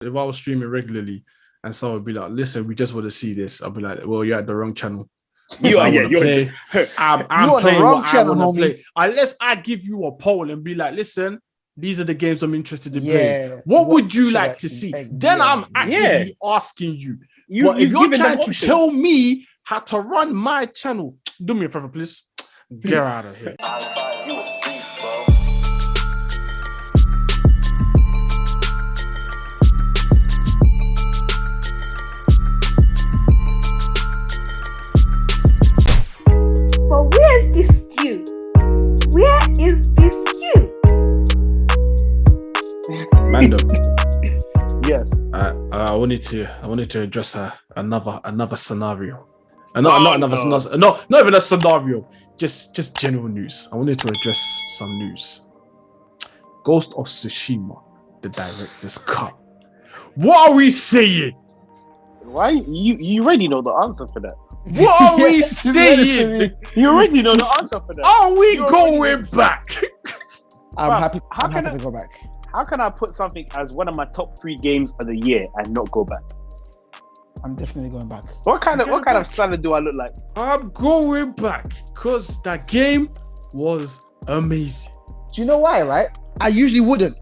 If I was streaming regularly and someone would be like, listen, we just want to see this, I'll be like, well, you're at the wrong channel. I'm playing what I want to play. Unless I give you a poll and be like, listen, these are the games I'm interested in playing. What would you like to see? Then I'm actively asking you. But if you're trying to tell me how to run my channel, do me a favor, please. Get out of here. But where is this stew? Where is this stew? Mando. Yes. I wanted to address another scenario. Not even a scenario. Just general news. I wanted to address some news. Ghost of Tsushima, the director's cut. What are we saying? Why you already know the answer for that? What are we saying? You already know the answer for that. Are we going back? I'm happy to go back. How can I put something as one of my top 3 games of the year and not go back? I'm definitely going back. What kind of standard do I look like? I'm going back because that game was amazing. Do you know why, right? I usually wouldn't,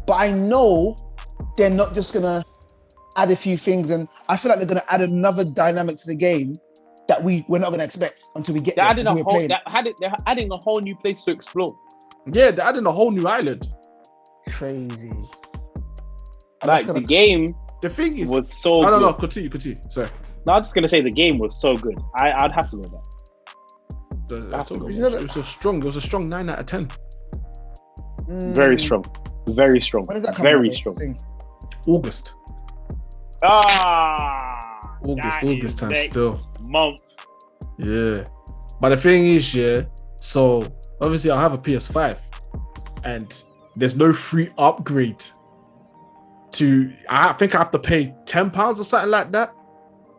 but I know they're not just gonna add a few things, and I feel like they're gonna add another dynamic to the game that we're not gonna expect until we get there. They're adding a whole new place to explore. Yeah, they're adding a whole new island. Crazy. Like the game. The thing is, was so good. No, continue. Sorry. No, I'm just gonna say the game was so good. I'd have to go back. It was a strong 9 out of 10. Very strong. Very strong. When does that come Very out, strong. August time still. Month. Yeah. But the thing is, so obviously I have a PS5 and there's no free upgrade I think I have to pay £10 or something like that.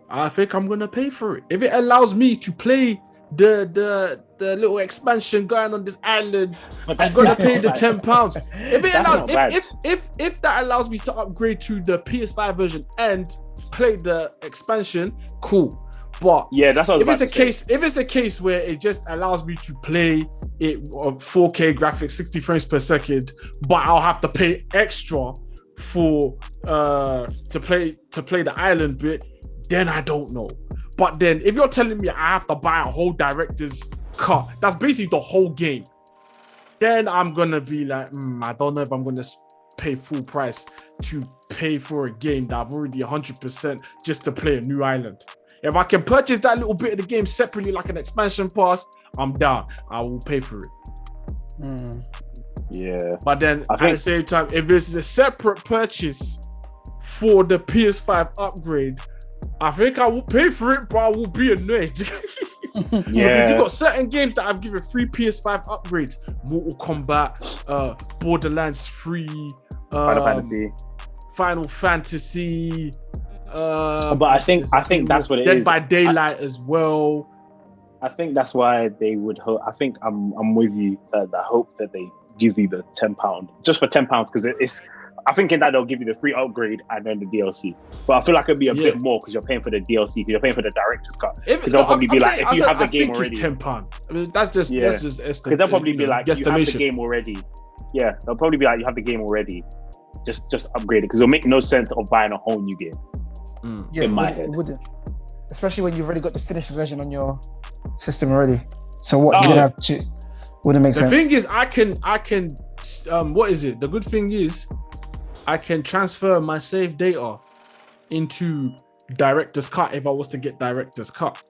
I think I'm gonna pay for it. If it allows me to play the little expansion going on this island, I'm gonna pay the £10. If that allows me to upgrade to the PS5 version and play the expansion, cool. But yeah, that's what if it's a case where it just allows me to play it on 4K graphics, 60 frames per second, but I'll have to pay extra for to play the island bit, then I don't know. But then if you're telling me I have to buy a whole director's cut, that's basically the whole game, then I'm gonna be like, I don't know if I'm gonna pay full price to pay for a game that I've already 100% just to play a new island. If I can purchase that little bit of the game separately like an expansion pass, I'm down. I will pay for it. Yeah. But then at the same time, if it's a separate purchase for the PS5 upgrade, I think I will pay for it, but I will be annoyed. Yeah. Because you've got certain games that I've given free PS5 upgrades. Mortal Kombat, Borderlands 3, Final Fantasy. But I think that's what it is. Dead by Daylight as well. I think that's why they would hope. I think I'm with you. I hope that they give you the £10 just for £10 because it's. I think in that they'll give you the free upgrade and then the DLC. But I feel like it'd be a bit more because you're paying for the DLC. Because you're paying for the director's cut. Because they'll probably be like, if you have the game already, £10. I mean, that's just because they'll probably be like, you have the game already. Yeah, they'll probably be like, you have the game already. Just upgrade it because it'll make no sense of buying a whole new game. In my head, it wouldn't. Especially when you've already got the finished version on your system already. So what you're gonna have to wouldn't make sense. The thing is, I can. What is it? The good thing is, I can transfer my save data into director's cut if I was to get director's cut.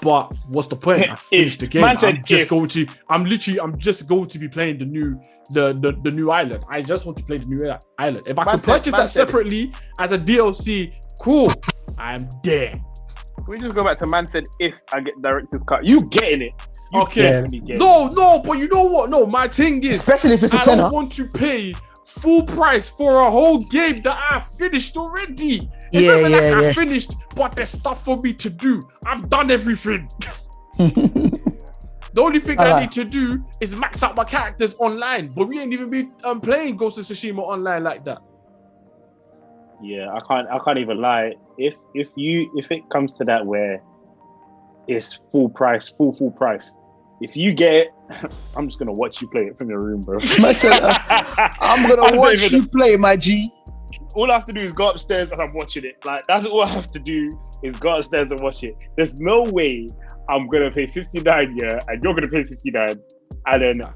But what's the point? I finished the game. I'm just going to be playing the new island. I just want to play the new island. If I could purchase that separately as a DLC, cool. I'm there. Can we just go back to man said if I get director's cut? You getting it. No, but you know what? No, my thing is, especially if it's a I don't want to pay full price for a whole game that I finished already. It's not even I finished, but there's stuff for me to do. I've done everything. The only thing I need to do is max out my characters online, but we ain't even been playing Ghost of Tsushima online like that. Yeah, I can't even lie. If it comes to that where it's full price, full price. If you get it, I'm just gonna watch you play it from your room, bro. Man said, I'm gonna watch you play, my G. All I have to do is go upstairs and I'm watching it. Like that's all I have to do is go upstairs and watch it. There's no way I'm gonna pay 59, yeah, and you're gonna pay 59, and then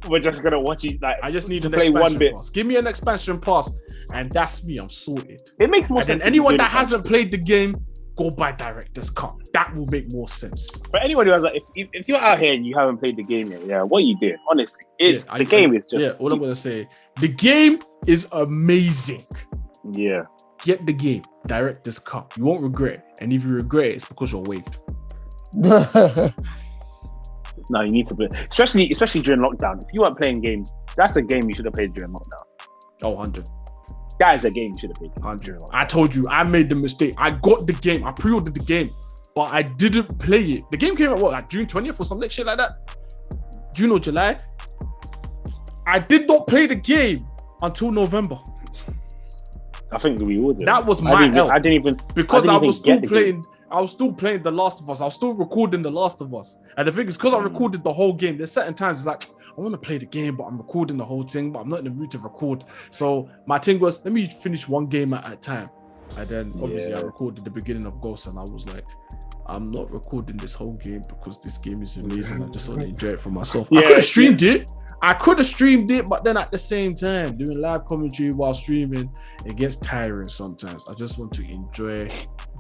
we're just gonna watch it. Like I just need to an play expansion one bit. pass. Give me an expansion pass, and that's me. I'm sorted. It makes more And sense. then anyone that hasn't played the game, go buy director's cut. That will make more sense. But anyone who has like, if you're out here and you haven't played the game yet, yeah, what are you doing? Honestly, the game is just all I'm gonna say. The game is amazing. Yeah. Get the game, director's cut. You won't regret it. And if you regret it, it's because you're waived. No, you need to play, especially during lockdown. If you weren't playing games, that's a game you should have played during lockdown. Oh, 100. That is a game you should have played. 100. I told you, I made the mistake. I got the game. I pre-ordered the game, but I didn't play it. The game came out, what, like June 20th or something shit like that? June or July? I did not play the game until November. I think we all did. That was my L. I didn't even because I was still playing. I was still playing The Last of Us. I was still recording The Last of Us. And the thing is, because I recorded the whole game, there's certain times it's like, I want to play the game, but I'm recording the whole thing, but I'm not in the mood to record. So my thing was, let me finish one game at a time. And then obviously I recorded the beginning of Ghost, and I was like, I'm not recording this whole game because this game is amazing. I just want to enjoy it for myself. I could have streamed it. But then at the same time, doing live commentary while streaming, it gets tiring sometimes. I just want to enjoy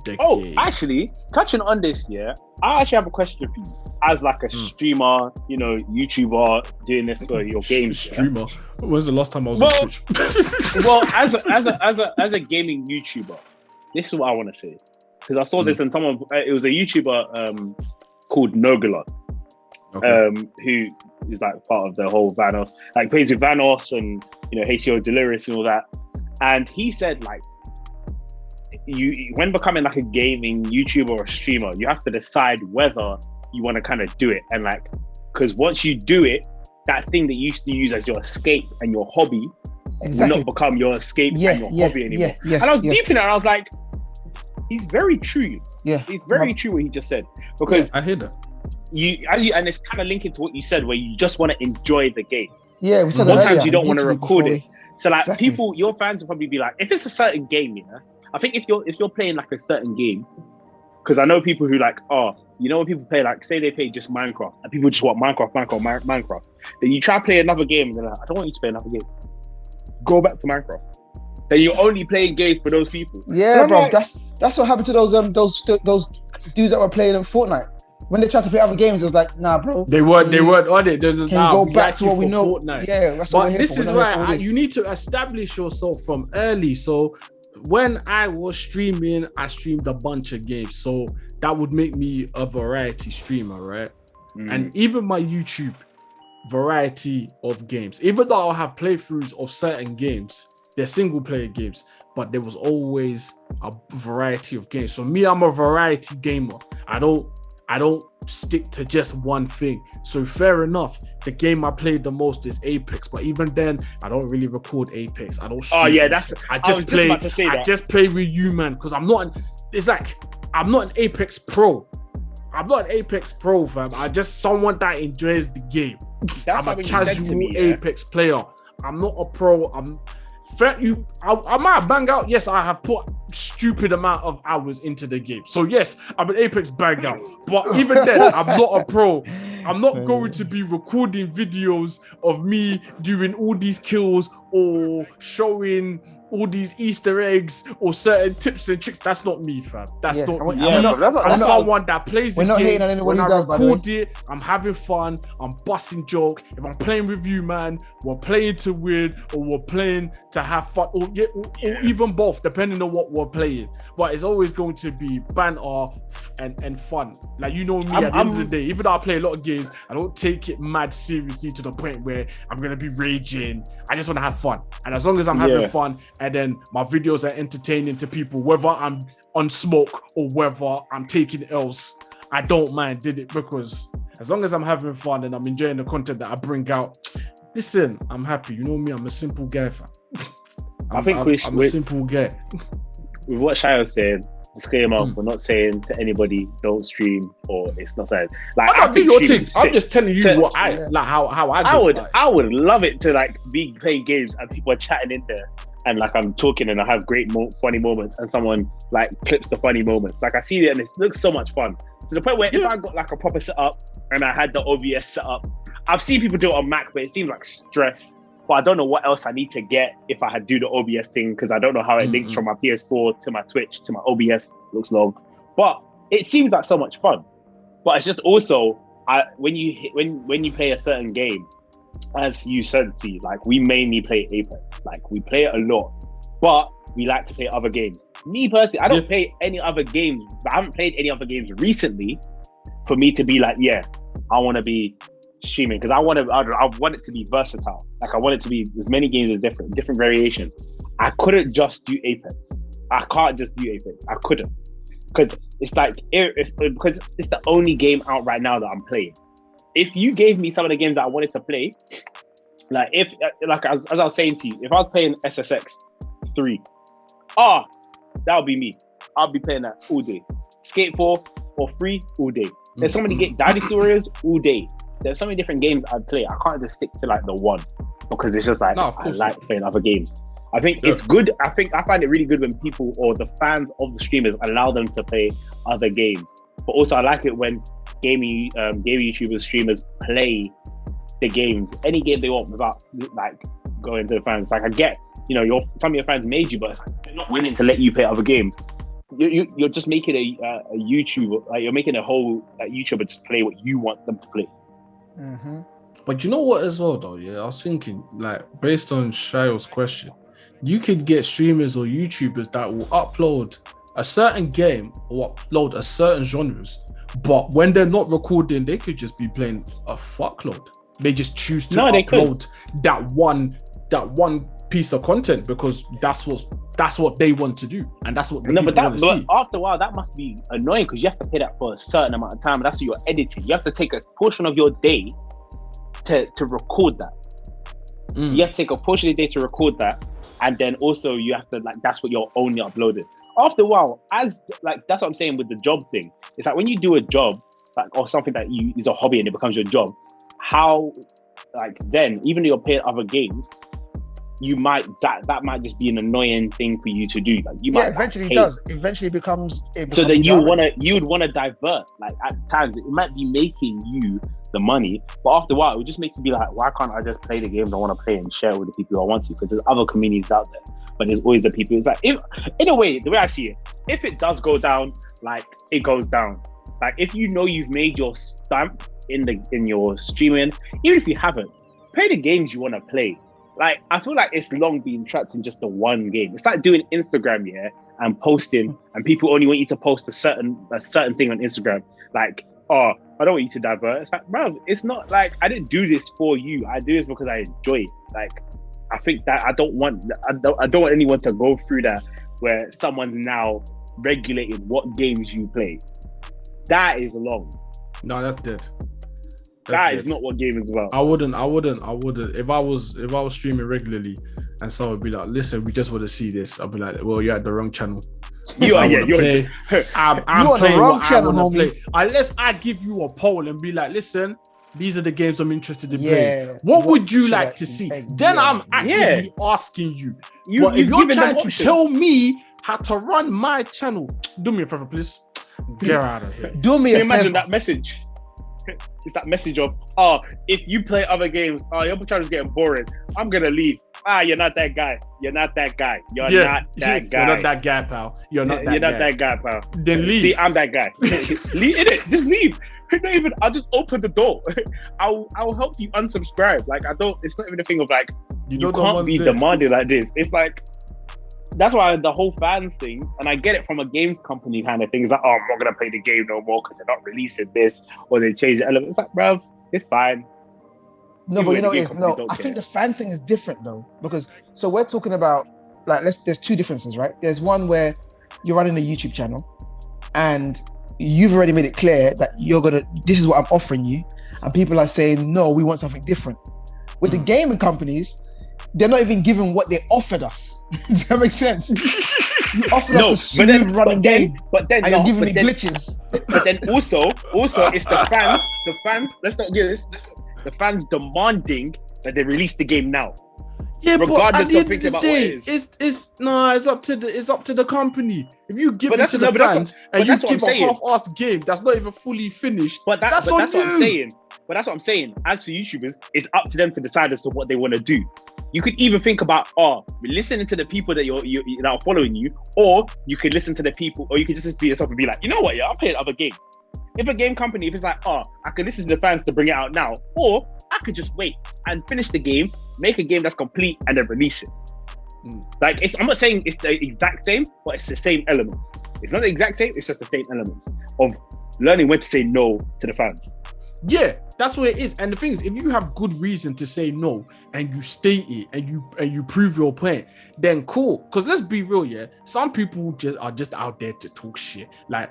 the game. Actually, touching on this, I actually have a question for you. As like a streamer, YouTuber, doing this for your games. Streamer? When's the last time I was on Twitch? Well, as a gaming YouTuber, this is what I want to say. Because I saw this and someone, it was a YouTuber called Nogulon. Okay. Who is like part of the whole Vanos, like plays with Vanos and HCO Delirious and all that. And he said like, when becoming like a gaming YouTuber or a streamer, you have to decide whether you want to kind of do it, and like, because once you do it, that thing that you used to use as your escape and your hobby will not become your escape and your hobby anymore. And I was deep in it, and I was like, he's very true. Yeah, he's very true what he just said, because I hear that. And it's kind of linking to what you said, where you just want to enjoy the game. Yeah, we said that sometimes you don't want to record it. So like Exactly. your fans will probably be like, if it's a certain game, I think if you're playing like a certain game, because I know people who like, when people play, like, say they play just Minecraft, and people just want Minecraft. Then you try to play another game, and they're like, I don't want you to play another game. Go back to Minecraft. Then you're only playing games for those people. Yeah, bro. Like, that's what happened to those dudes that were playing in Fortnite. When they tried to play other games, it was like, nah, bro. They weren't on it. Can you go back to what we know? Fortnite. Yeah, that's what but this is why you need to establish yourself from early. So when I was streaming, I streamed a bunch of games. So that would make me a variety streamer, right? And even my YouTube, variety of games. Even though I'll have playthroughs of certain games, they're single player games, but there was always a variety of games. So me, I'm a variety gamer. I don't stick to just one thing. So fair enough, the game I played the most is Apex, but even then I don't really record Apex. I don't stream Apex. I just play with you, man, because I'm not an Apex pro. I'm not an Apex pro, fam. I'm just someone that enjoys the game. I'm a casual Apex player. I'm not a pro. I might bang out. Yes, I have put stupid amount of hours into the game. So yes, I'm an Apex bang out. But even then, I'm not a pro. I'm not going to be recording videos of me doing all these kills or showing all these Easter eggs or certain tips and tricks. That's not me, fam. That's not me. I'm someone that plays the game. When I record it, I'm having fun. I'm busting joke. If I'm playing with you, man, we're playing to win or we're playing to have fun, or even both, depending on what we're playing. But it's always going to be banter and fun. Like, you know me, at the end of the day, even though I play a lot of games, I don't take it mad seriously to the point where I'm going to be raging. I just want to have fun. And as long as I'm having fun, and then my videos are entertaining to people, whether I'm on smoke or whether I'm taking L's, I don't mind, did it, because as long as I'm having fun and I'm enjoying the content that I bring out, listen, I'm happy. You know me, I'm a simple guy, fam. I'm a simple guy. With what Sayo said, disclaimer, we're not saying to anybody don't stream or it's not saying like I do your thing. I'm just telling you what how I would love it to like be playing games and people are chatting in there and like I'm talking and I have great funny moments and someone like clips the funny moments. Like I see it and it looks so much fun to the point where if I got like a proper setup and I had the OBS set up, I've seen people do it on Mac, but it seems like stress. But I don't know what else I need to get if I had do the OBS thing because I don't know how it links from my PS4 to my Twitch to my OBS. It looks long, but it seems like so much fun. But it's just also when you play a certain game, as you said, Cee, like we mainly play Apex. Like we play it a lot, but we like to play other games. Me personally, I don't play any other games. I haven't played any other games recently for me to be like, yeah, I want to be streaming because I want it to be versatile. Like I want it to be as many games as different variations. I couldn't just do Apex. I can't just do Apex. I couldn't because it's like because it's the only game out right now that I'm playing. If you gave me some of the games that I wanted to play, like if like as I was saying to you, if I was playing SSX 3, that would be me. I'll be playing that all day. Skate 4 or 3 all day. There's so many games. Dynasty Warriors all day. There's so many different games I play. I can't just stick to like the one because it's just like I like playing other games. I think it's good. I find it really good when people or the fans of the streamers allow them to play other games. But also I like it when gaming YouTubers, streamers play the games, any game they want without like going to the fans. Like I get, some of your fans made you, but it's like, they're not willing to let you play other games. You're just making a YouTuber, like you're making a whole YouTuber just play what you want them to play. Mm-hmm. But you know what as well though, I was thinking like based on Shayo's question, you could get streamers or YouTubers that will upload a certain game or upload a certain genres, but when they're not recording, they could just be playing a fuckload. They just choose to upload that one piece of content because that's what they want to do, and that's what want to see. After a while, that must be annoying because you have to pay that for a certain amount of time. That's what you're editing. You have to take a portion of your day to record that. You have to take a portion of your day to record that, and then also you have to that's what you're only uploading. After a while, that's what I'm saying with the job thing. It's like when you do a job or something that is a hobby and it becomes your job. How then even though you're playing other games, you might that might just be an annoying thing for you to do. Like you might eventually does. Eventually becomes so then you'd want to divert. Like at times it might be making you the money, but after a while it would just make you be like, why can't I just play the games I want to play and share with the people who I want to? Because there's other communities out there, but there's always the people. It's like in a way, the way I see it, if it does go down, like it goes down. Like if you've made your stamp in your streaming, even if you haven't, play the games you want to play. Like I feel like it's long been trapped in just the one game. It's like doing Instagram, and posting, and people only want you to post a certain thing on Instagram. Like, I don't want you to divert. It's like, bro, it's not like I didn't do this for you. I do this because I enjoy it. Like, I think that I don't want anyone to go through that where someone's now regulating what games you play. That is long. No, that's dead. That is not what game is about. I wouldn't. If I was streaming regularly and someone would be like, listen, we just want to see this, I'd be like, well, you're at the wrong channel. I'm playing what I want to play. Unless I give you a poll and be like, listen, these are the games I'm interested in playing. What would you like to see? Then I'm actively asking you. But if you're trying to tell me how to run my channel, do me a favor, please. Get out of here. Do me a favor. Imagine that message. It's that message of, if you play other games, your channel's getting boring, I'm gonna leave. You're not that guy. You're not that guy. You're not that guy. You're not that guy, pal. You're not that guy, pal. Then leave. See, I'm that guy. Leave it. Just leave. I'll just open the door. I'll help you unsubscribe. Like it's not even a thing of like you can't be demanding like this. It's like that's why the whole fans thing, and I get it from a games company kind of thing. It's like, I'm not gonna play the game no more because they're not releasing this or they change the elements. It's like, bruv, it's fine. No, but I think the fan thing is different though, because so we're talking about there's two differences, right? There's one where you're running a YouTube channel and you've already made it clear that this is what I'm offering you, and people are saying, no, we want something different. With the gaming companies, they're not even giving what they offered us. Does that make sense? You offered us a smooth running game, and you're giving me glitches. But then also it's the fans. Let's not do this. The fans demanding that they release the game now. Yeah, regardless but at the of end of the day, it's up to the company. If you give it to the fans and you give a half-assed game that's not even fully finished, that's what I'm saying. But that's what I'm saying. As for YouTubers, it's up to them to decide as to what they want to do. You could even think about, listening to the people that that are following you, or you could listen to the people, or you could just be yourself and be like, you know what, I'm playing other games. If a game company, if it's like, I could listen to the fans to bring it out now, or I could just wait and finish the game, make a game that's complete, and then release it. Like, I'm not saying it's the exact same, but it's the same element. It's not the exact same, it's just the same element of learning when to say no to the fans. Yeah, that's what it is. And the thing is, if you have good reason to say no and you state it and you prove your point, then cool. Because let's be real, yeah. Some people are just out there to talk shit. Like,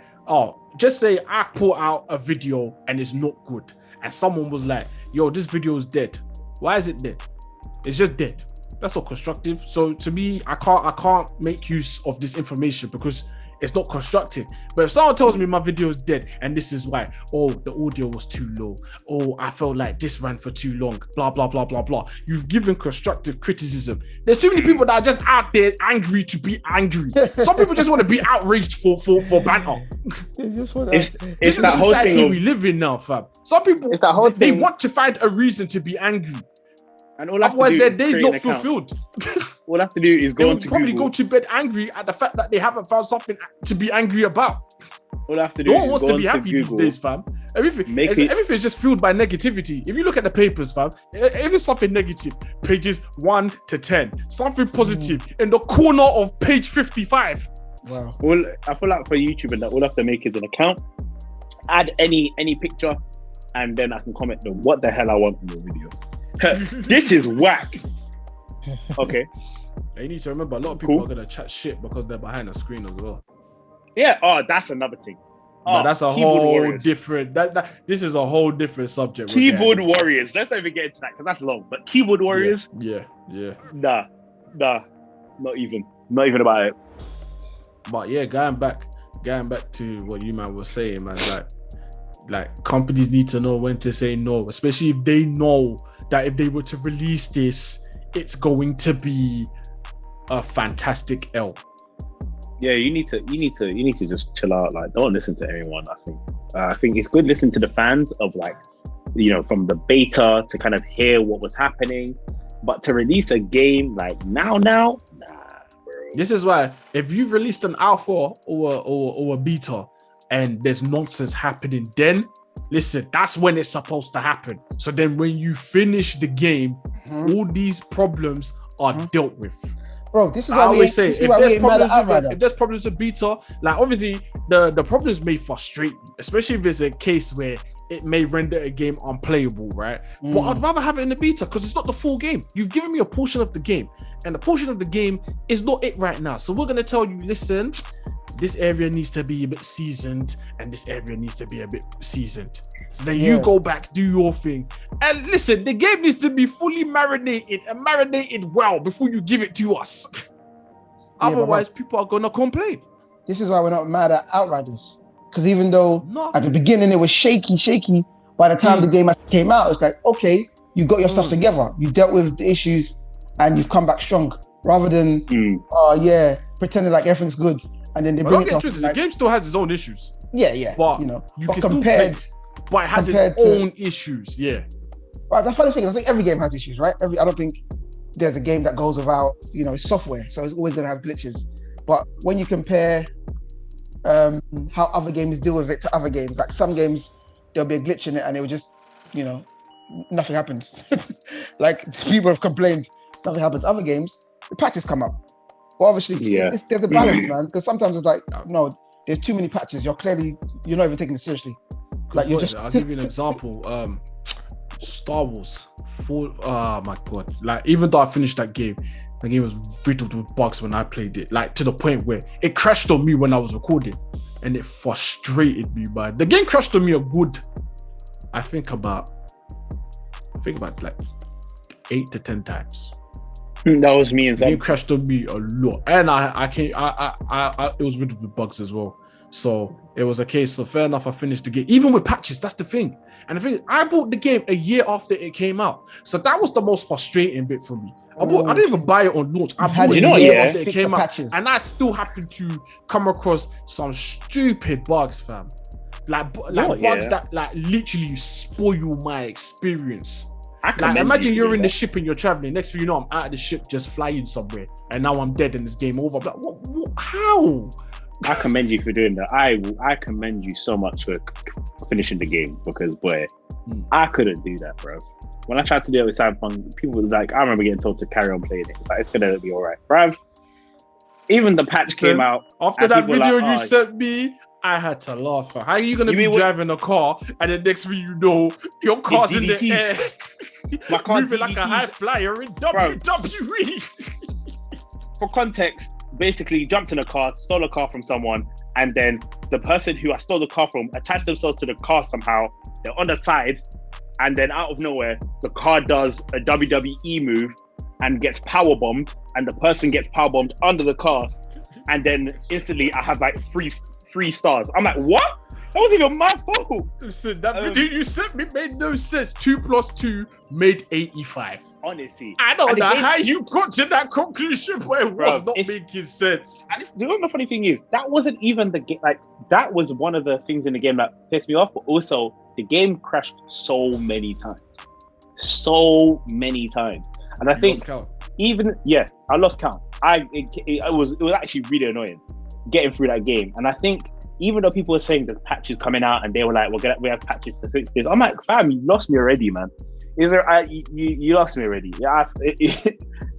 just say I put out a video and it's not good, and someone was like, "Yo, this video is dead." Why is it dead? It's just dead. That's not constructive. So to me, I can't make use of this information because it's not constructive. But if someone tells me my video is dead and this is why, the audio was too low, I felt like this ran for too long, blah blah blah blah blah, you've given constructive criticism. There's too many people that are just out there angry to be angry. Some people just want to be outraged for banter. It's this is the society we live in now, fam. Some people, they want to find a reason to be angry. And all otherwise their day's not fulfilled. All I have to do is go to bed angry at the fact that they haven't found something to be angry about. All I have to do no one wants to be happy these days, fam. Everything's just fueled by negativity. If you look at the papers, fam, if it's something negative, pages 1 to 10, something positive in the corner of page 55. Wow. I feel like for YouTube, that all I have to make is an account, add any picture, and then I can comment on what the hell I want in the video. This is whack. Okay. You need to remember, a lot of people are gonna chat shit because they're behind the screen as well. Yeah. That's another thing. But that's a whole different. This is a whole different subject. Keyboard warriors. Let's not even get into that because that's long. But keyboard warriors. Yeah. Nah. Not even about it. But yeah, going back to what you man was saying, man. Like companies need to know when to say no, especially if they know that if they were to release this, it's going to be a fantastic L. Yeah, you need to just chill out. Like, don't listen to anyone. I think it's good listening to the fans of, like, from the beta to kind of hear what was happening, but to release a game like now, nah, bro. This is why if you've released an alpha or a beta and there's nonsense happening, then listen, that's when it's supposed to happen. So then when you finish the game, all these problems are dealt with. Bro, this is I why always say, if there's problems with beta, like obviously the problems may frustrate you, especially if there's a case where it may render a game unplayable, right? But I'd rather have it in the beta because it's not the full game. You've given me a portion of the game, and the portion of the game is not it right now. So we're gonna tell you, listen, this area needs to be a bit seasoned and this area needs to be a bit seasoned. So then you go back, do your thing. And listen, the game needs to be fully marinated and marinated well before you give it to us. Otherwise, people are going to complain. This is why we're not mad at Outriders. Because even though at the beginning it was shaky, by the time the game actually came out, it's like, okay, you got your stuff together. You dealt with the issues and you've come back strong. Rather than, pretending like everything's good. And then they bring it up. The game still has its own issues. Yeah. But you can compared, still play, but it has its own issues. Yeah. Right. The funny thing is, I think every game has issues, right? I don't think there's a game that goes without, it's software, so it's always going to have glitches. But when you compare how other games deal with it to other games, like some games there'll be a glitch in it, and it will just, nothing happens. Like people have complained, nothing happens. Other games, the patches come up. Well, obviously, there's a balance, man. Because sometimes it's like, no, there's too many patches. You're not even taking it seriously. Like I'll give you an example. Star Wars 4. Oh my god! Like even though I finished that game was riddled with bugs when I played it. Like to the point where it crashed on me when I was recording, and it frustrated me. Man, the game crashed on me a good, I think about like 8 to 10 times. That was me and The game some. crashed on me a lot, and it was riddled with bugs as well. So it was a case of fair enough. I finished the game, even with patches. That's the thing. And the thing is, I bought the game a year after it came out, so that was the most frustrating bit for me. I didn't even buy it on launch. I bought it a year after it came out, and I still happened to come across some stupid bugs, fam. Like bugs that like literally spoil my experience. Like imagine you're in the ship and you're traveling. Next thing you know, I'm out of the ship just flying somewhere, and now I'm dead and this game over. I'm like, what? How? I commend you for doing that. I commend you so much for finishing the game, because boy, I couldn't do that, bro. When I tried to do it with Cyberpunk, people were like, I remember getting told to carry on playing it. It's like, it's gonna be all right, bruv. Even the patch came out after that video you sent me. I had to laugh. How are you gonna be driving a car and the next thing you know, your car's in the air, moving like a high flyer in WWE? For context, basically jumped in a car, stole a car from someone, and then the person who I stole the car from attached themselves to the car somehow. They're on the side, and then out of nowhere, the car does a WWE move and gets power bombed, and the person gets power bombed under the car, and then instantly I have like three stars. I'm like, what? That wasn't even my fault. Listen, that video you sent me made no sense. 2 + 2 made 85. Honestly, I don't know how you got to that conclusion where it was not making sense. And the funny thing is, that wasn't even the game. Like, that was one of the things in the game that pissed me off. But also, the game crashed so many times, and I think I lost count. It was actually really annoying getting through that game. And I think even though people were saying there's patches coming out and they were like, we have patches to fix this, I'm like, fam, you lost me already, man. You lost me already. Yeah,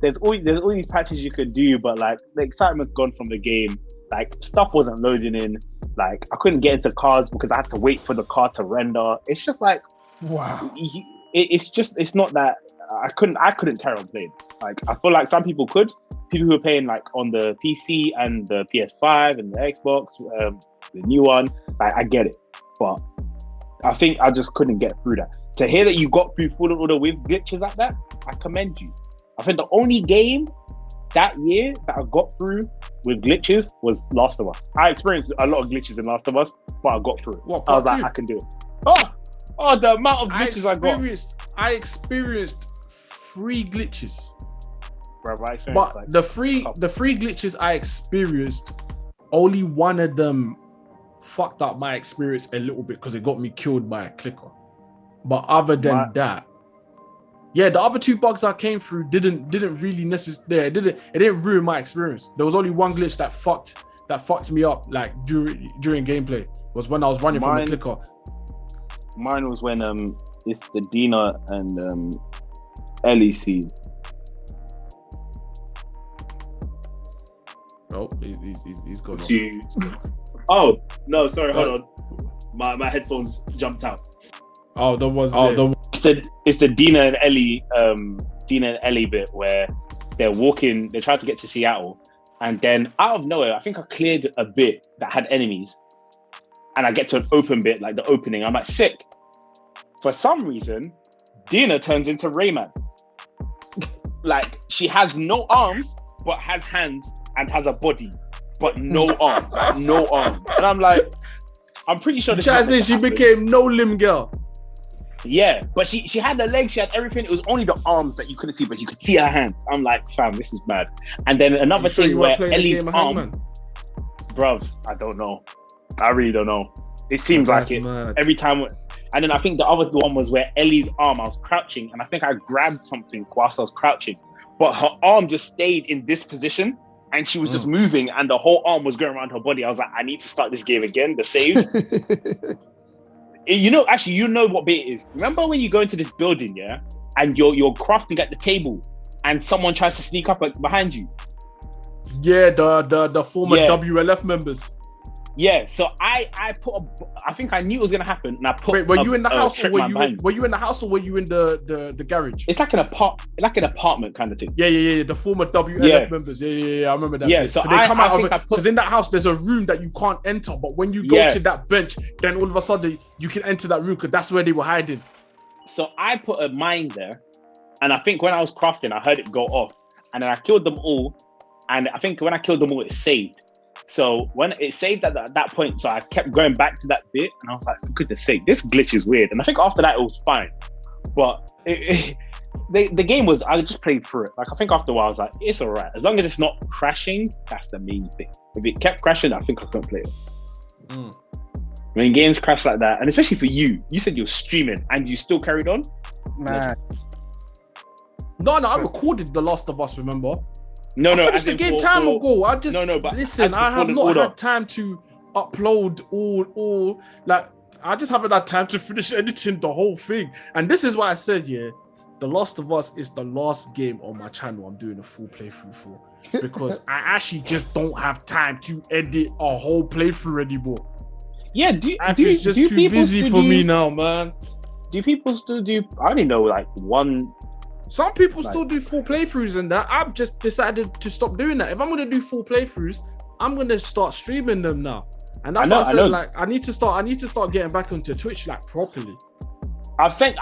there's all these patches you could do, but like the excitement's gone from the game. Like, stuff wasn't loading in. Like, I couldn't get into cars because I had to wait for the car to render. It's just like, wow. It's not that I couldn't carry on playing. Like, I feel like some people could. People who are playing like on the PC and the PS5 and the Xbox, the new one, like, I get it. But I think I just couldn't get through that. To hear that you got through Fallen Order with glitches like that, I commend you. I think the only game that year that I got through with glitches was Last of Us. I experienced a lot of glitches in Last of Us, but I got through it. I was like, I can do it. Oh, the amount of glitches I got. I experienced 3 glitches. Bro, but the three glitches I experienced, only one of them fucked up my experience a little bit because it got me killed by a clicker. But other than that, yeah, the other 2 bugs I came through didn't really necessarily. It didn't ruin my experience. There was only one glitch that fucked me up, like during gameplay, was when I was running from the clicker. Mine was when it's the Dina and Ellie scene. Oh, he's gone. Oh no, sorry, hold on. My headphones jumped out. Oh, that was it's the Dina and Ellie bit where they're walking. They tried to get to Seattle, and then out of nowhere, I think I cleared a bit that had enemies, and I get to an open bit, like the opening. I'm like, sick. For some reason, Dina turns into Rayman. Like, she has no arms, but has hands and has a body, but no arms, no arms. And I'm like, I'm pretty sure this she became no limb girl. Yeah, but she had the legs, she had everything. It was only the arms that you couldn't see, but you could see her hands. I'm like, fam, this is mad. And then another thing where Ellie's arm, bruv, I don't know. I really don't know. It seems like it mad. Every time. And then I think the other one was where Ellie's arm, I was crouching, and I think I grabbed something whilst I was crouching, but her arm just stayed in this position, and she was just moving, and the whole arm was going around her body. I was like, I need to start this game again, the save. You know what bit it is. Remember when you go into this building, yeah, and you're crafting at the table, and someone tries to sneak up behind you? Yeah, the former WLF members. Yeah, so I think I knew it was gonna happen, and I put. Wait, were you in the house or were you in the house or were you in the garage? It's like an apartment kind of thing. Yeah. The former WLF members. Yeah. I remember that. Yeah, so they come out of it because in that house there's a room that you can't enter, but when you go to that bench, then all of a sudden you can enter that room because that's where they were hiding. So I put a mine there, and I think when I was crafting, I heard it go off, and then I killed them all. And I think when I killed them all, it saved. So when it saved at that point, so I kept going back to that bit, and I was like, for goodness sake, this glitch is weird. And I think after that, it was fine. But the game was, I just played through it. Like, I think after a while, I was like, it's all right. As long as it's not crashing, that's the main thing. If it kept crashing, I think I couldn't play it. When games crash like that, and especially for you said you were streaming and you still carried on? Man. No, I recorded The Last of Us, remember? No, I finished the game time ago. I just but listen. I have not had time to upload all. Like, I just haven't had time to finish editing the whole thing. And this is why I said, yeah, The Last of Us is the last game on my channel I'm doing a full playthrough for, because I actually just don't have time to edit a whole playthrough anymore. Yeah, it's just too busy for me now, man. Do people still do? I only know like one. Some people still do full playthroughs and that. I've just decided to stop doing that. If I'm gonna do full playthroughs, I'm gonna start streaming them now. And that's what I said. Like, I need to start getting back onto Twitch like properly. I've sent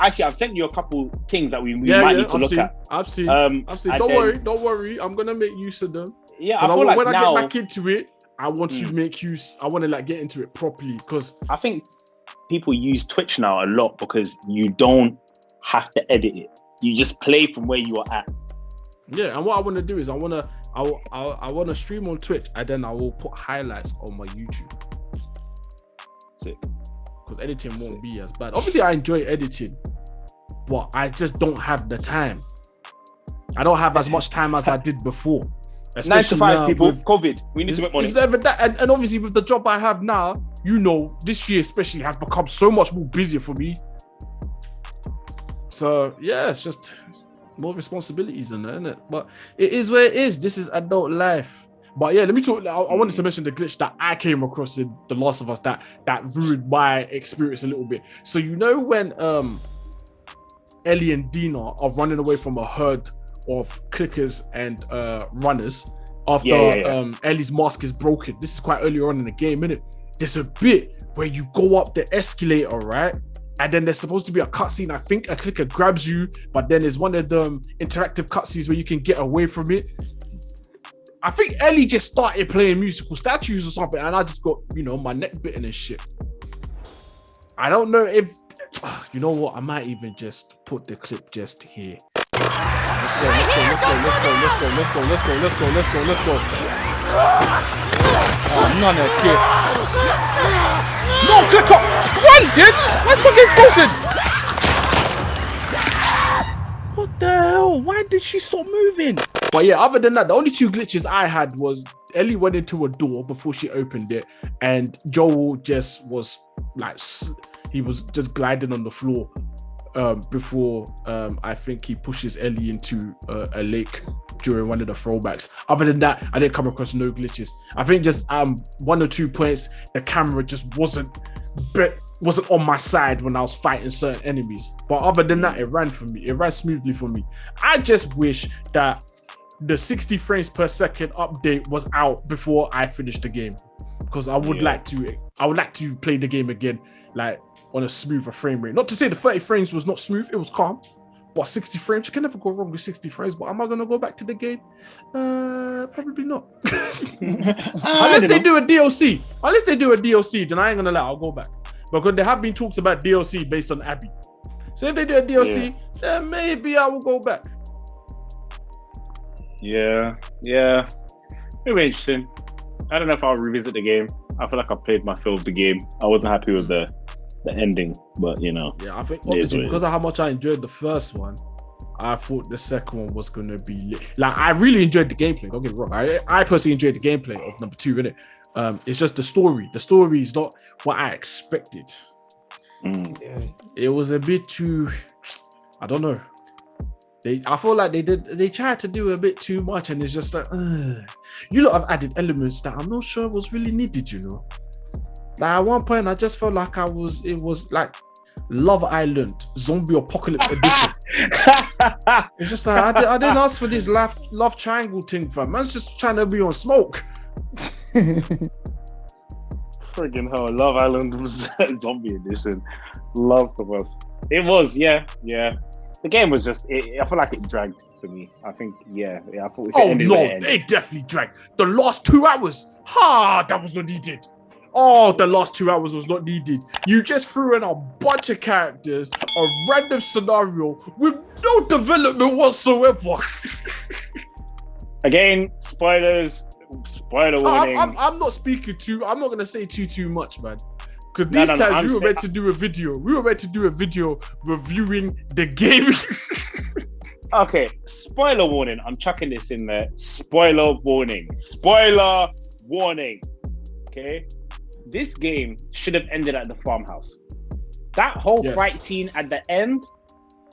you a couple things that we might need to look at. I've seen. Don't worry. I'm gonna make use of them. Yeah, I feel like when now, I get back into it, I want to make use. I want to like get into it properly, because I think people use Twitch now a lot because you don't have to edit it. You just play from where you are at. Yeah, and what I want to do is I want to stream on Twitch, and then I will put highlights on my YouTube. Sick. Because editing won't be as bad. Obviously, I enjoy editing, but I just don't have the time. I don't have as much time as I did before. 9 to 5 people, COVID. We need to make money. It's never that, and obviously with the job I have now, this year especially has become so much more busier for me. So yeah, it's just more responsibilities and that, isn't it? But it is where it is. This is adult life. But yeah, let me talk. I wanted to mention the glitch that I came across in The Last of Us that ruined my experience a little bit. So when Ellie and Dina are running away from a herd of clickers and runners after Ellie's mask is broken. This is quite early on in the game, innit? There's a bit where you go up the escalator, right? And then there's supposed to be a cutscene. I think a clicker grabs you, but then there's one of them interactive cutscenes where you can get away from it. I think Ellie just started playing musical statues or something, and I just got, my neck bitten and shit. I don't know if, you know what? I might even just put the clip just here. Let's go. Oh, none of this. No, click up! Run, dude! Let's not get frozen! What the hell? Why did she stop moving? But yeah, other than that, the only two glitches I had was Ellie went into a door before she opened it, and Joel just was like, he was just gliding on the floor before I think he pushes Ellie into a lake during one of the throwbacks. Other than that, I didn't come across no glitches. I think just 1 or 2 points, the camera just wasn't on my side when I was fighting certain enemies. But other than that, it ran smoothly for me. I just wish that the 60 frames per second update was out before I finished the game, because I would like to play the game again, like on a smoother frame rate. Not to say the 30 frames was not smooth, it was calm, but 60 frames, you can never go wrong with 60 frames. But am I going to go back to the game? Probably not. Unless they do a DLC, then I ain't going to lie, I'll go back. Because there have been talks about DLC based on Abby. So if they do a DLC, then maybe I will go back. Yeah. It'll be interesting. I don't know if I'll revisit the game. I feel like I played my fill of the game. I wasn't happy with the ending, but Yeah, I think obviously because of how much I enjoyed the first one, I thought the second one was going to be lit. Like, I really enjoyed the gameplay, don't get me wrong. I personally enjoyed the gameplay of number 2, innit? It's just the story. The story is not what I expected. It was a bit too, I don't know. I feel like they tried to do a bit too much, and it's just like, you lot have added elements that I'm not sure was really needed, Like, at one point, I just felt like it was like Love Island Zombie Apocalypse Edition. It's just like, I didn't ask for this love triangle thing, fam. Man's just trying to be on smoke. Friggin' hell, Love Island was Zombie Edition. Love of us. It was, yeah. The game was just, I feel like it dragged for me. I think, yeah. I thought we Oh ended no, where it ended. they definitely dragged. The last 2 hours, that was not needed. Oh, the last 2 hours was not needed. You just threw in a bunch of characters, a random scenario with no development whatsoever. Again, spoilers. Spoiler warning. I'm not speaking I'm not gonna say too much, man. Because No, these no, times I'm we were saying- meant to do a video. We were meant to do a video reviewing the game. Okay, spoiler warning. I'm chucking this in there. Spoiler warning. Spoiler warning. Okay, this game should have ended at the farmhouse. That whole Yes. fight scene at the end,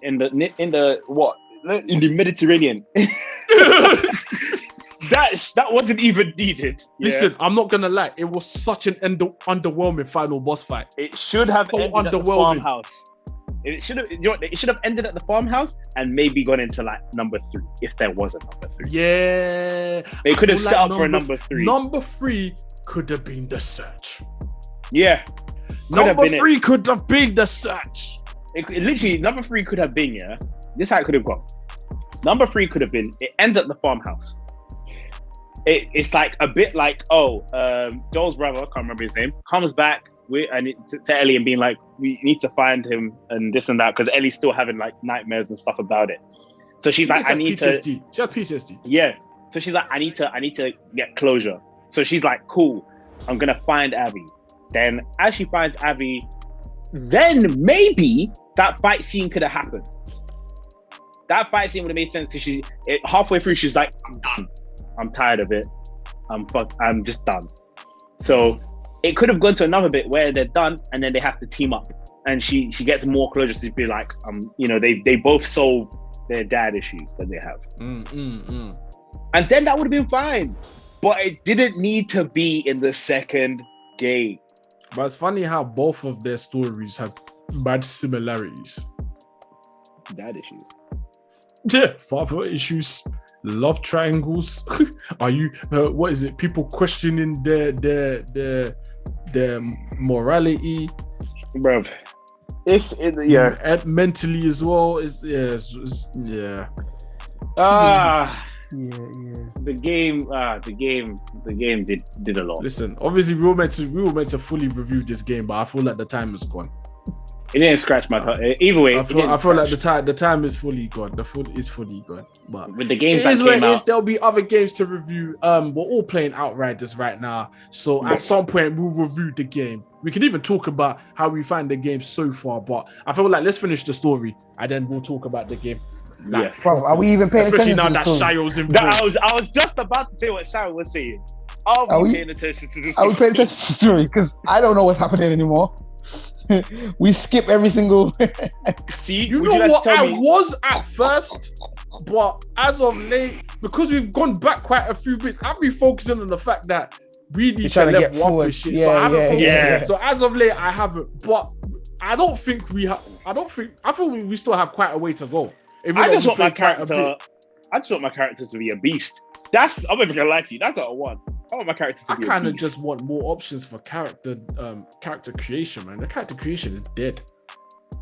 in the Mediterranean. That wasn't even needed. Yeah? Listen, I'm not gonna lie. It was such an underwhelming final boss fight. It should have So ended at the underwhelming. farmhouse. It should have ended at the farmhouse and maybe gone into like number 3 if there was a number 3. Yeah, They could have I feel set like up for a number 3. Number 3 could have been the search. Yeah. Number 3 could have been the search. Literally, number 3 could have been, yeah. This is how it could have gone. Number 3 could have been, it ends at the farmhouse. It's like a bit like, Joel's brother, can't remember his name, comes back to Ellie and being like, we need to find him and this and that, because Ellie's still having like nightmares and stuff about it. So she's like, I need PTSD. to. She has PTSD. Yeah. So she's like, I need to get closure. So she's like, cool, I'm gonna find Abby. Then as she finds Abby, then maybe that fight scene could have happened. That fight scene would have made sense because halfway through she's like, I'm done. I'm tired of it. I'm just done. So it could have gone to another bit where they're done and then they have to team up. And she gets more closure to be like, they both solve their dad issues that they have. And then that would have been fine. But it didn't need to be in the second game. But it's funny how both of their stories have bad similarities. Dad issues. Yeah, father issues, love triangles. Are you? What is it? People questioning their morality, Bruv. mentally as well. Yeah. The game did a lot. Listen, obviously we were meant to fully review this game, but I feel like the time is gone. It didn't scratch my tongue. Either way, I feel like the time is fully gone. The food is fully gone. But with the games it that is what came it is. out, There'll be other games to review. We're all playing Outriders right now, so at some point we'll review the game. We can even talk about how we find the game so far. But I feel like let's finish the story and then we'll talk about the game. yes. Bro, are we even paying Especially attention now to the that story? Shayo's involved. I was just about to say what Sayo was saying. Are we paying attention to this? Are we paying attention to the story? Because I don't know what's happening anymore. We skip every single. See, You would know like to what? tell I me- was at first, but as of late, because we've gone back quite a few bits, I've been focusing on the fact that we need to trying to get level up forward. and shit. Yeah, so I haven't yeah, focused. yeah. So as of late, I haven't. But I don't think we have. I feel we still have quite a way to go. Even I though just we want my played quite a character. bit. I just want my character to be a beast. I'm not even gonna lie to you. That's what I want. I want my character to I be a kind of beast. just want more options for character creation, man. The character creation is dead.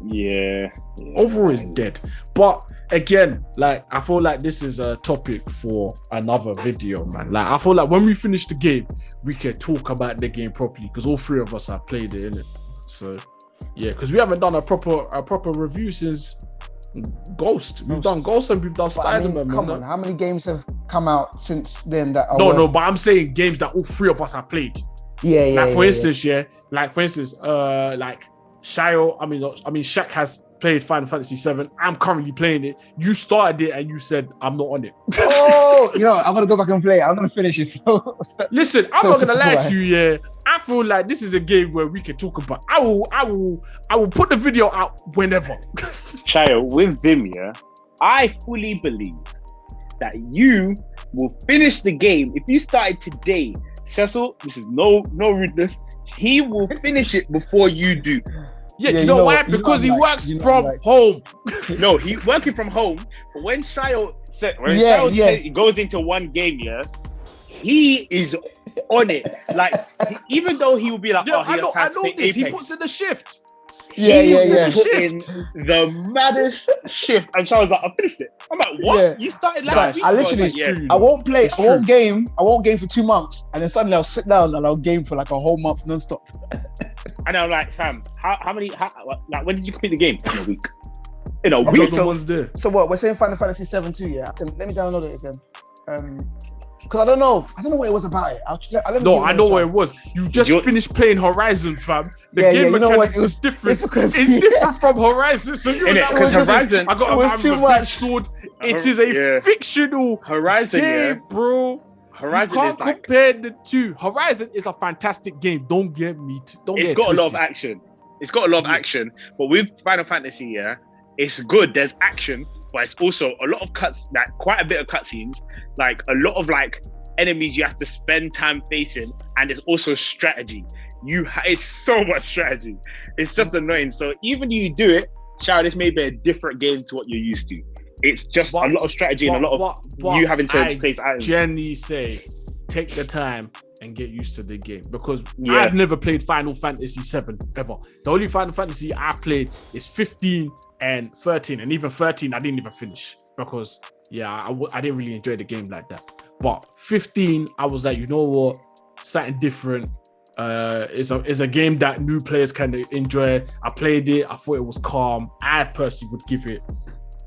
Yeah. Overall is dead. But again, like I feel like this is a topic for another video, man. Like I feel like when we finish the game, we can talk about the game properly because all three of us have played it, innit? So yeah, because we haven't done a proper review since Ghost. We've done Ghost and we've done But I mean, Spider-Man. come man. on, how many games have come out since then that are No, but I'm saying games that all three of us have played. Yeah. Like for instance, like Sayo, I mean Shaq has played Final Fantasy 7. I'm currently playing it. You started it and you said I'm not on it. Oh, I'm gonna go back and play it. I'm gonna finish it. So Listen, I'm So not gonna lie why? to you, yeah. I feel like this is a game where we can talk about. I will put the video out whenever. Chayo, with Vim, yeah, I fully believe that you will finish the game. If you started today, Cecil, this is no rudeness, he will finish it before you do. Yeah, Yeah, you know why? what- you know Because what he I'm like, works you know from what I'm like. home. No, he's working from home, but when Shayo said, Yeah. he goes into one game, yeah, he is on it. Like, even though he will be like, Yeah, he I has know time to play this. He Apex. puts in the shift. Yeah, He yeah, was yeah. putting the maddest shift, and so I was like, I finished it. I'm like, what? Yeah. You started Nah, last week? I was literally- like, yeah. true, I won't play. It's I won't true. game. I won't game for 2 months, and then suddenly I'll sit down and I'll game for like a whole month non-stop. And I'm like, fam, how many? Like, when did you complete the game? In a week. In a I'm week. not the so- ones there. So what? We're saying Final Fantasy 7 too, yeah. Let me download it again. Because I don't know what it was about it. No, I know what it was. You just You're- finished playing Horizon, fam. The Yeah, game yeah, you know what? mechanics It was- is different. it's because- It's different from Horizon. So you're Innit? like, 'Cause what is this? Horizon- I got it was I'm too a big much. sword. It is a Yeah. fictional Horizon, game, yeah. bro. Horizon you can't is like, compare the two. Horizon is a fantastic game. Don't get me. it's got a lot of action. It's got a lot of action, but with Final Fantasy, yeah, it's good. There's action, but it's also a lot of cuts, like quite a bit of cutscenes, like a lot of like enemies you have to spend time facing, and there's also strategy. It's so much strategy. It's just annoying. So even you do it, Shao, this may be a different game to what you're used to. It's just a lot of strategy and a lot of you having to I place items. Generally say, take the time and get used to the game, because Yeah. I've never played Final Fantasy 7 ever. The only Final Fantasy I played is 15 and 13, and even 13 I didn't even finish because I didn't really enjoy the game like that. But 15, I was like, you know what, something different. It's a game that new players can enjoy. I played it. I thought it was calm. I personally would give it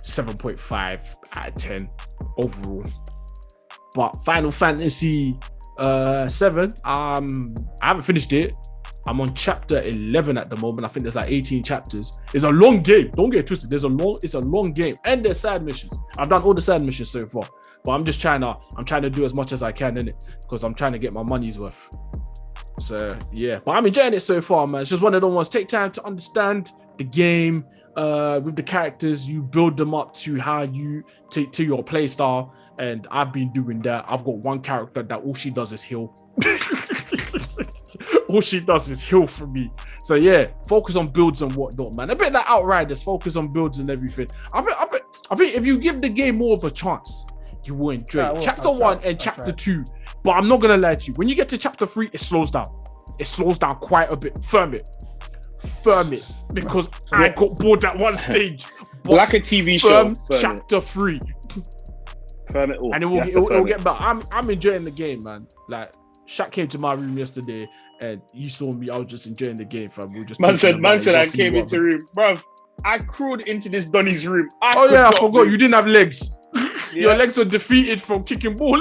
7.5 out of 10 overall. But Final Fantasy 7, I haven't finished it. I'm on chapter 11 at the moment. I think there's like 18 chapters. It's a long game. Don't get it twisted. It's a long game, and there's side missions. I've done all the side missions so far, but I'm trying to do as much as I can in it because I'm trying to get my money's worth. So yeah, but I'm enjoying it so far, man. It's just one of those ones. Take time to understand the game. With the characters, you build them up to how you to your play style, and I've been doing that. I've got one character that all she does is heal. All she does is heal for me. So yeah, focus on builds and whatnot, man. A bit like Outriders, focus on builds and everything. I think if you give the game more of a chance, you will enjoy it. Chapter 1 and chapter 2. But I'm not gonna lie to you. When you get to chapter 3, it slows down. It slows down quite a bit. Firm it. Because I got bored at one stage. But Like a TV show. Firm chapter 3. Firm it all. And it will get better. I'm enjoying the game, man. Like, Shaq came to my room yesterday and you saw me. I was just enjoying the game, fam. We were just Man talking said about it, I just asking came me into the room. Bruv, I crawled into this Donny's room. I forgot. You didn't have legs. Your legs were defeated from kicking ball.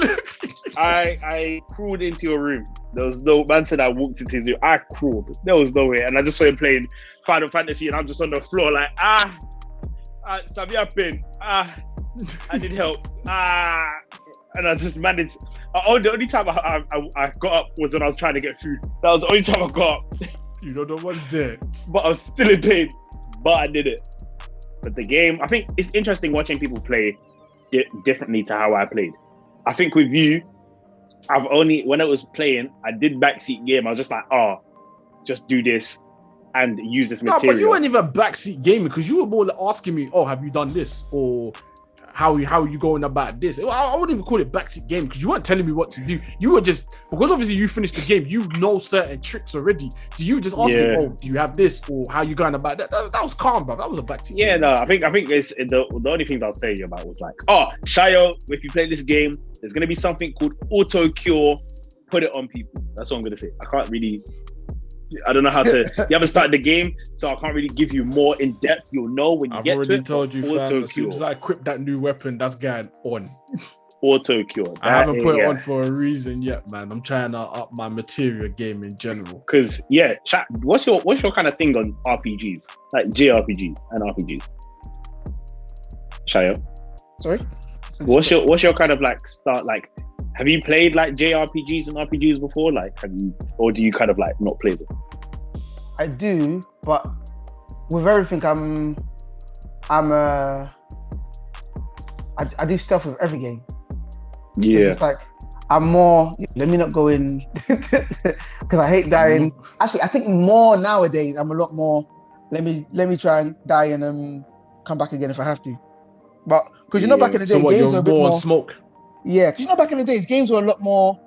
I crawled into your room. There was no man said I walked into his room. I crawled. There was no way. And I just saw him playing Final Fantasy and I'm just on the floor like, Sabia pain. I need help. And I just managed. The only time I got up was when I was trying to get food. That was the only time I got up. You don't know what's there. But I was still in pain. But I did it. But the game, I think it's interesting watching people play differently to how I played. I think with you, when I was playing, I did backseat game. I was just like, just do this and use this material. No, but you weren't even backseat gaming because you were more like asking me, have you done this? Or how are you going about this? I wouldn't even call it backseat game because you weren't telling me what to do. You were just, because obviously you finished the game, you know certain tricks already. So you were just asking, do you have this? Or how you going about that? That was calm, bro. That was a backseat game. No, I think it's the only things I was saying about was like, Sayo, if you play this game, there's going to be something called auto cure. Put it on people. That's what I'm going to say. I don't know how to. You haven't started the game, so I can't really give you more in depth. You'll know when you get to it. I've already told you, fam. As soon as I equip that new weapon, that's going on. Auto cure. I haven't put it on for a reason yet, man. I'm trying to up my material game in general. Because Shaq, what's your kind of thing on RPGs, like JRPGs and RPGs? Sayo, Sorry. What's your kind of like start like? Have you played like JRPGs and RPGs before? Like, or do you kind of like not play them? I do, but with everything, I do stuff with every game. Yeah. It's like I'm more. Let me not go in because I hate dying. Actually, I think more nowadays. I'm a lot more. Let me try and die and come back again if I have to. But because back in the day, games were a bit more smoke. Yeah, because back in the days, games were a lot more.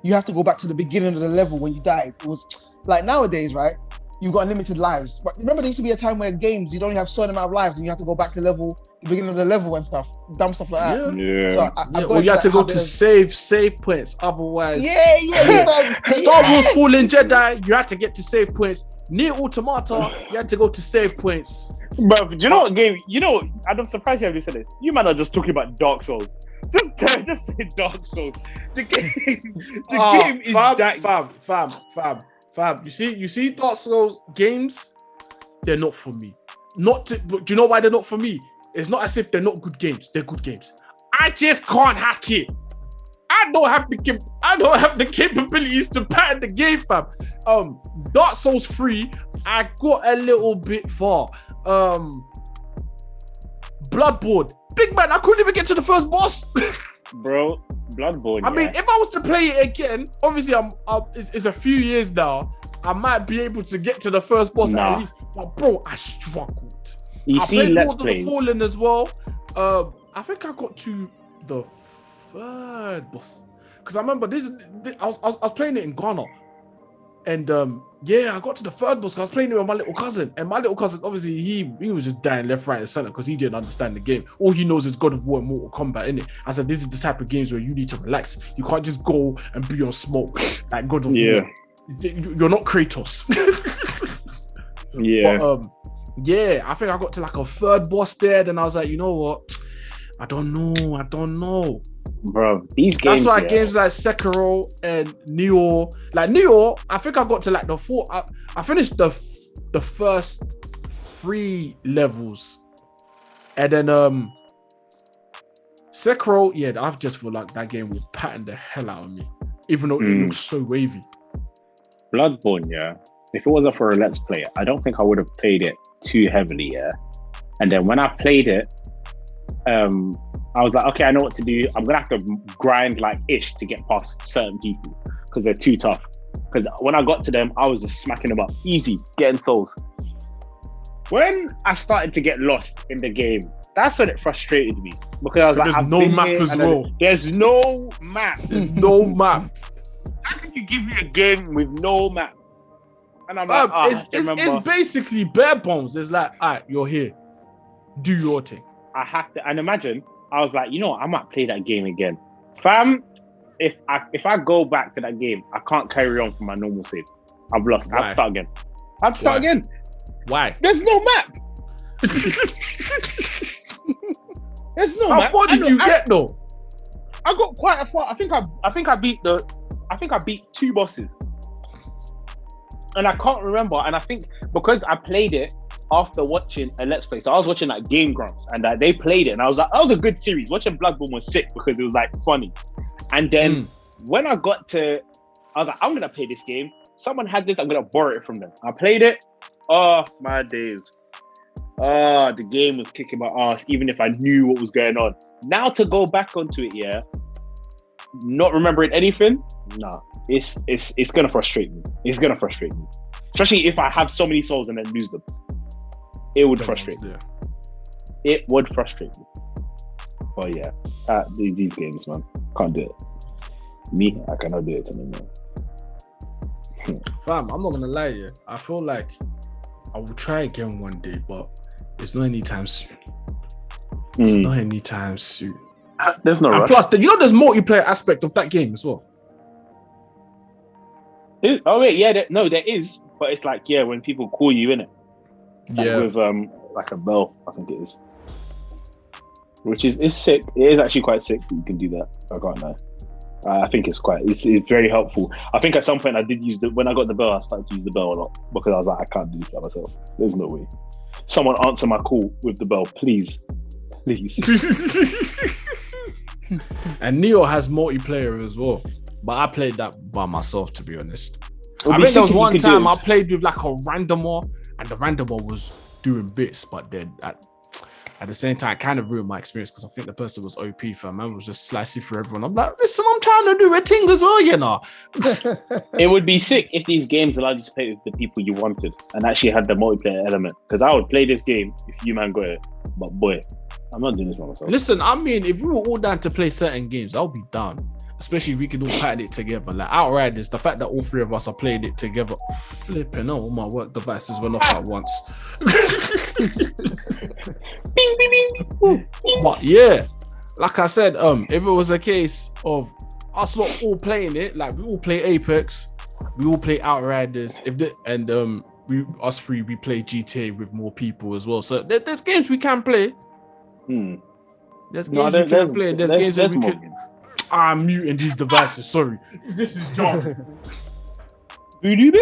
You have to go back to the beginning of the level when you died. It was like nowadays, right? you've got unlimited lives. But remember, there used to be a time where games, you'd only have certain amount of lives and you have to go back to the beginning of the level and stuff, dumb stuff like that. Yeah. So or you had to go to save points. Otherwise, Star Wars Fallen Jedi, you had to get to save points. Nier Automata, you had to go to save points. But do you know what game? You know, I'm surprised you haven't said this. You might are just talking about Dark Souls. Just say Dark Souls. The game is fam. You see Dark Souls games, they're not for me. Do you know why they're not for me? It's not as if they're not good games. They're good games. I just can't hack it. I don't have the capabilities to pattern the game, fam. Dark Souls 3, I got a little bit far. Bloodborne, big man, I couldn't even get to the first boss. Bro, Bloodborne. I mean, if I was to play it again, obviously it's a few years now. I might be able to get to the first boss at least. But bro, I struggled. I played Lord of the Fallen as well. I think I got to the third boss because I remember I was playing it in Ghana, and I got to the third boss. I was playing it with my little cousin, and my little cousin obviously he was just dying left, right, and center because he didn't understand the game. All he knows is God of War and Mortal Kombat, innit? I said this is the type of games where you need to relax. You can't just go and be on smoke like God of War. You're not Kratos. But, I think I got to like a third boss there. Then I was like, you know what? I don't know. Bro, these games. That's why games like Sekiro and Neo, I think I got to like the four. I finished the first 3 levels, and then Sekiro. I just feel like that game will pattern the hell out of me, even though it looks so wavy. Bloodborne, if it wasn't for a Let's Play, I don't think I would have played it too heavily, And then when I played it, I was like, okay, I know what to do. I'm gonna have to grind like ish to get past certain people because they're too tough. Because when I got to them, I was just smacking them up, easy, getting souls. When I started to get lost in the game, that's when it frustrated me because I was like, there's no map as well. There's no map. There's no map. How can you give me a game with no map? And I'm like, it's basically bare bones. It's like, all right, you're here. Do your thing. I have to, and imagine, I was like, you know what, I might play that game again. Fam, if I go back to that game, I can't carry on from my normal save. I've lost. I have to start again. Why? There's no map. There's no map. How far did you get though? I got quite a far. I think I beat 2 bosses. And I can't remember. And I think because I played it after watching a Let's Play. So I was watching like Game Grumps and they played it. And I was like, that was a good series. Watching Bloodborne was sick because it was like funny. And then when I got to, I was like, I'm going to play this game. Someone had this, I'm going to borrow it from them. I played it. Oh, my days. The game was kicking my ass, even if I knew what was going on. Now to go back onto it, not remembering anything, it's going to frustrate me. It's going to frustrate me. Especially if I have so many souls and then lose them. It would frustrate me. It would frustrate me. But these games, man, can't do it. Me, I cannot do it anymore. Fam, I'm not gonna lie to you. I feel like I will try again one day, but it's not anytime soon. It's not anytime soon. There's no rush. And plus, there's multiplayer aspect of that game as well. There is, but it's like when people call you in it, with like a bell, I think it is, which is sick. It is actually quite sick that you can do that. I can't lie. I think it's very helpful. I think at some point I did use when I got the bell, I started to use the bell a lot because I was like, I can't do this by myself. There's no way. Someone answer my call with the bell, please. And Neo has multiplayer as well, but I played that by myself, to be honest. I think there was one time I played with like a randomer, and the randomer was doing bits, but then at the same time, it kind of ruined my experience because I think the person was OP, fam. Man was just slicing through everyone. I'm like, listen, I'm trying to do a thing as well, you know. It would be sick if these games allowed you to play with the people you wanted and actually had the multiplayer element. Because I would play this game if you man got it. But boy, I'm not doing this by myself. Listen, I mean, if we were all down to play certain games, I'll be down. especially if we could all pattern it together. Like Outriders, the fact that all three of us are playing it together, flipping all my work devices went off at once. But yeah, like I said, if it was a case of us not all playing it, like we all play Apex, we all play Outriders, us three, we play GTA with more people as well. So there's games we can play. There's games we can play. There's games that we could. I'm muting these devices. Sorry, this is John. I don't even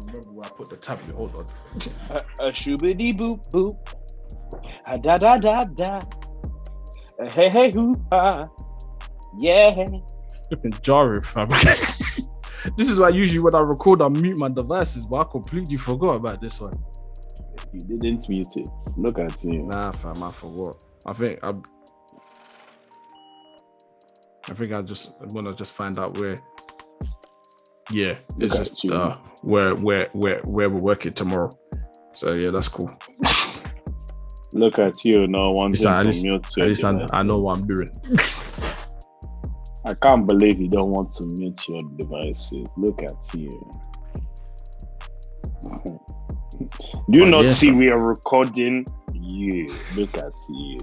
remember where I put the tablet. Hold on. A shoobity boop boop. A da da da da. A hey hey hoo ha. Yeah. Flipping jarring, fam. This is why usually when I record, I mute my devices, but I completely forgot about this one. You didn't mute it. Look at you. Nah, fam, I forgot. I think I want to just find out where. Yeah, it's just where we're working tomorrow. So yeah, that's cool. Look at you, no one to mute. At least I know what I'm doing. I can't believe you don't want to mute your devices. Look at you. Do you not see we are recording you? Look at you.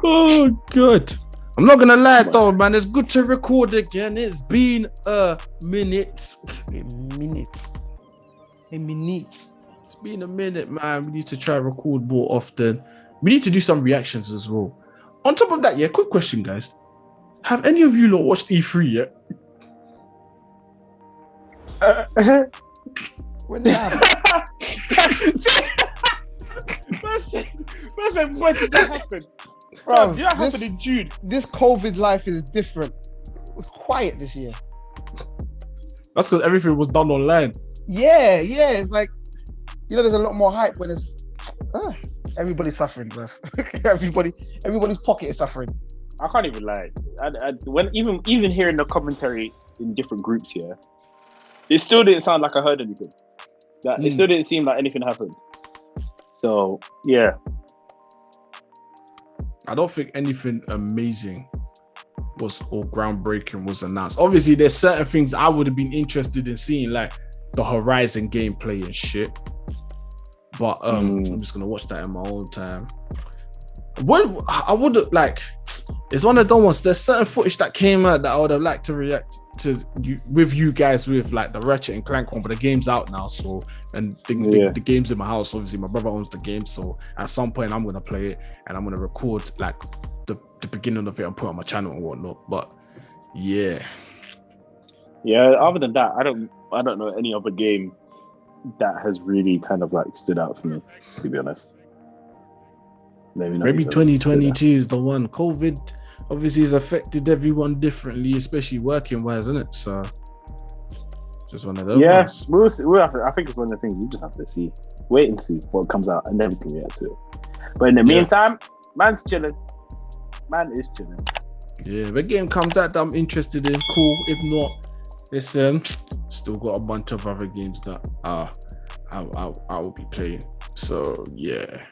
Oh, good. I'm not gonna lie though, man. It's good to record again. It's been a minute. It's been a minute, man. We need to try record more often. We need to do some reactions as well. On top of that, quick question, guys. Have any of you lot watched E3 yet? When did that happen? When did that happen? Bro, did that happen in June? This COVID life is different. It was quiet this year. That's because everything was done online. Yeah. It's like, there's a lot more hype when it's everybody's suffering, bro. Everybody's pocket is suffering. I can't even lie. When even hearing the commentary in different groups here, it still didn't sound like I heard anything. It still didn't seem like anything happened. So yeah, I don't think anything amazing or groundbreaking was announced. Obviously, there's certain things I would have been interested in seeing, like the Horizon gameplay and shit. But I'm just gonna watch that in my own time. What I would have it's one of those ones. There's certain footage that came out that I would have liked to react to with you guys with, like the Ratchet and Clank one, but the game's out now, so the game's in my house. Obviously, my brother owns the game, so at some point I'm gonna play it and I'm gonna record like the beginning of it and put it on my channel and whatnot. But yeah. Other than that, I don't know any other game that has really kind of like stood out for me, to be honest. Maybe 2022 is the one. COVID obviously has affected everyone differently, especially working wise, isn't it? So just one of those. Yeah, I think it's one of the things we just have to wait and see what comes out, and then we can react to it. But in the meantime, man's chilling. Man is chilling. Yeah, if a game comes out that I'm interested in, cool. If not, listen, still got a bunch of other games that I will be playing. So yeah.